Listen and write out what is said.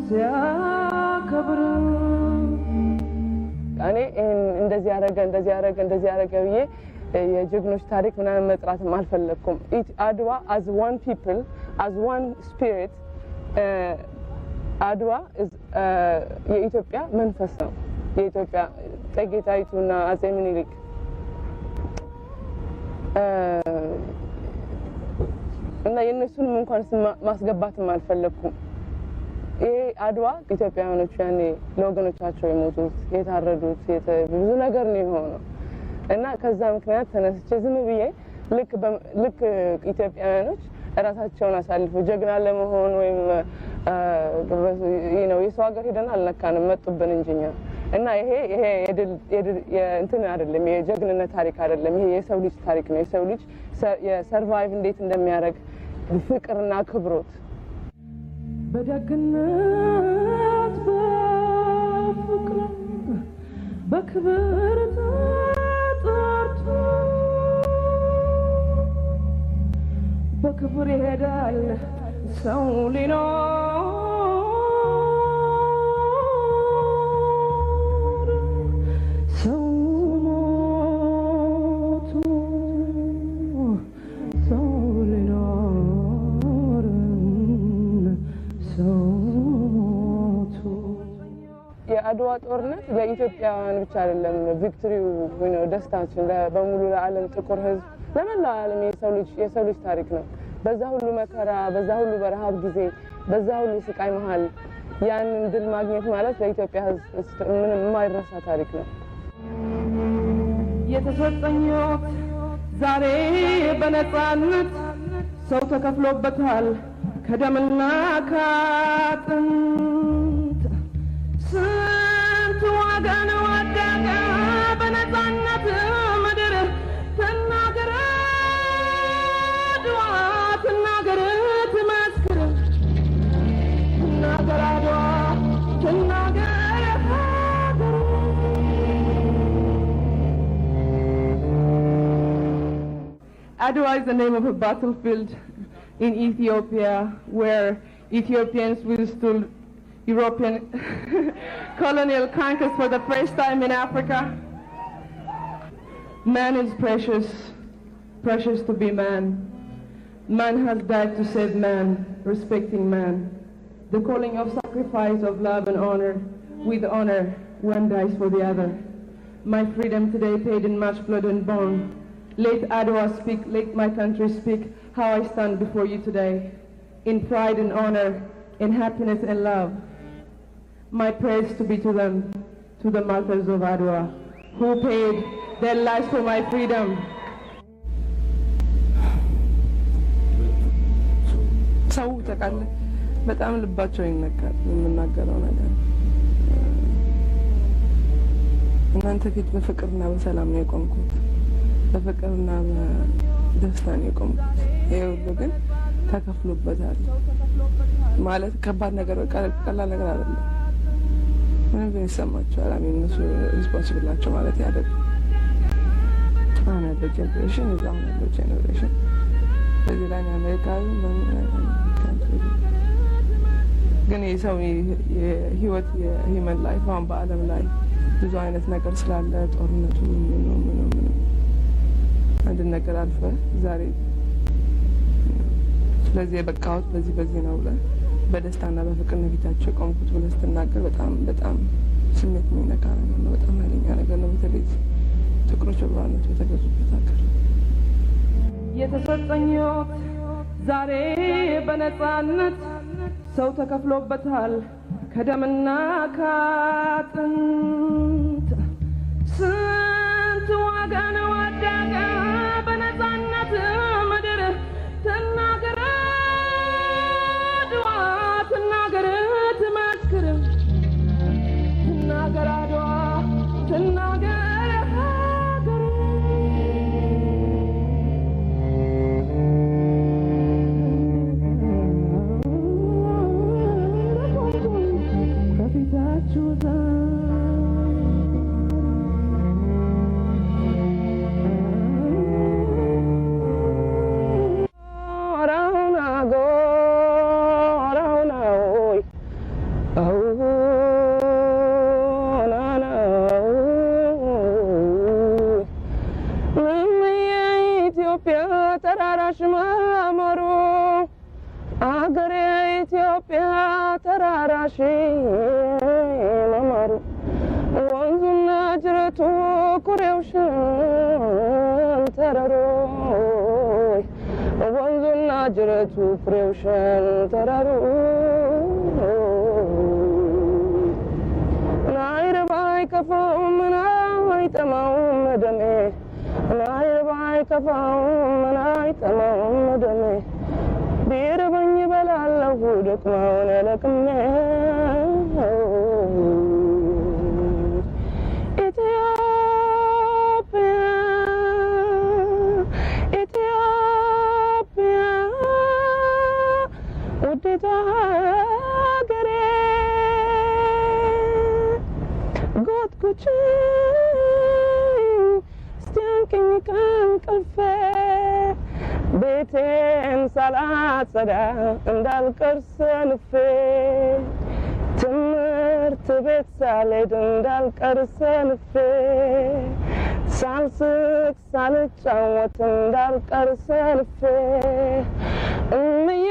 ሲያከብር እኔ እንደዚህ ያረገ ብዬ የጀግኖች ታሪክ ምናምን መጥራትም አልፈለኩም። አድዋ as one people, as one spirit, አድዋ የኢትዮጵያ መንፈስ ነው። የኢትዮጵያ እቴጌ ጣይቱና አፄ ምኒልክ እና የነሱንም እንኳን ማስገባትም አልፈለኩም። ይሄ አድዋ ኢትዮጵያውያኖች ያኔ ለወገኖቻቸው የሞቱት የታረዱት ብዙ ነገር ነው የሆነው እና ከዛ ምክንያት ተነስቼ ዝም ብዬ ልክ ኢትዮጵያውያኖች ራሳቸውን አሳልፈው ጀግና ለመሆን ወይም የሰው ሀገር ሄደን አልነካንም መጡብን እንጂኛ እና ይሄ እንትን አይደለም፣ የጀግንነት ታሪክ አይደለም። ይሄ የሰው ልጅ ታሪክ ነው። የሰው ልጅ የሰርቫይቭ እንዴት እንደሚያደርግ ፍቅርና ክብሮት በደግነት በፍቅር በክብር ተጠርቶ በክብር ይሄዳል ሰው ሊኖር ሰው ሞቱ ሰው ሊኖር ሰው ሞቱ። የአድዋ ጦርነት ለኢትዮጵያውያን ብቻ አይደለም ቪክቶሪው ነው፣ ደስታችን በሙሉ ለዓለም ጥቁር ሕዝብ ለመላው ዓለም የሰው ልጅ ታሪክ ነው። በዛ ሁሉ መከራ፣ በዛ ሁሉ በረሃብ ጊዜ፣ በዛ ሁሉ ስቃይ መሃል ያንን ድል ማግኘት ማለት ለኢትዮጵያ ሕዝብ ምንም የማይረሳ ታሪክ ነው። የተሰጠኝ ሕይወት ዛሬ በነፃነት ሰው ተከፍሎበታል ከደምና ከአጥንት ስንት ወገን ወደቀ በነፃነት ምድር ትናገር አድዋ ትናገር ትመስክር ትናገር አድዋ ትናገር ሀገር Adwa is the name of a battlefield in Ethiopia where Ethiopians withstood European colonial conquest for the first time in Africa. Man is precious, precious to be man. Man has died to save man, respecting man. The calling of sacrifice of love and honor. With honor, one dies for the other. My freedom today paid in much blood and bone. Let Adwa speak, let my country speak how I stand before you today, in pride and honor, in happiness and love. My praise to be to them, to the martyrs of Adwa, who paid their lives for my freedom. ሰው ተቃለ በጣም ልባቸው ይነካል የምናገረው ነገር። እናንተ ፊት በፍቅርና በሰላም ነው የቆምኩት፣ በፍቅርና በደስታ ነው የቆምኩት። ይሄ ሁሉ ግን ተከፍሎበታል ማለት ከባድ ነገር፣ ቀላል ነገር አይደለም። ምንም ይሰማቸዋል። አሜን እነሱ ሪስፖንሲብል ናቸው ማለት አይደለም። አሁን ያለው ጀነሬሽን እዛው ያለው ጀነሬሽን በዚህ ላይ አሜሪካዊ ግን የሰው የህይወት የሂውመን ላይፍ አሁን በዓለም ላይ ብዙ አይነት ነገር ስላለ ጦርነቱ ምን አንድ ነገር አልፈ ዛሬ ስለዚህ የበቃሁት በዚህ ነው ብለህ በደስታና በፍቅር ነፊታቸው የቆምኩት ብለህ ስትናገር በጣም ስሜት የሚነካ ነገር ነው። በጣም ኃይለኛ ነገር ነው። በተለይ ጥቁሮች በባርነት በተገዙበት ሀገር የተሰጠኝ ሕይወት ዛሬ በነፃነት ሰው ተከፍሎበታል ከደምና ከአጥንት ስንት ወገን ወደቀ በነፃነት ምድር ትናገር አድዋ ትናገር ትመስክር ትናገር አድዋ ትናገር ሀገር ከፊታችሁ ዳራሽ መማሩ ወንዙና ጅረቱ ኩሬው ሸንተረሮ ወንዙና ጅረቱ ኩሬው ሸንተረሮ ናይረባይ ከፋውም ናይጠማውም ደሜ ናይረባይ ከፋውም ናይጠማውም ደሜ ቢርበኝ በላለሁ ደክማውን ለቅሜ ኢትዮጵያ ውዲቷ ሀገሬ ጎትጉቺኝ እስቲያንቅኝ ከእንቅልፌ ቤቴን ሳላጸዳ እንዳልቀር ሰንፌ ትምህርት ቤት ሳልሄድ እንዳልቀር ሰንፌ ሳልስቅ ሳልጫወት እንዳልቀር ሰንፌ እምዬ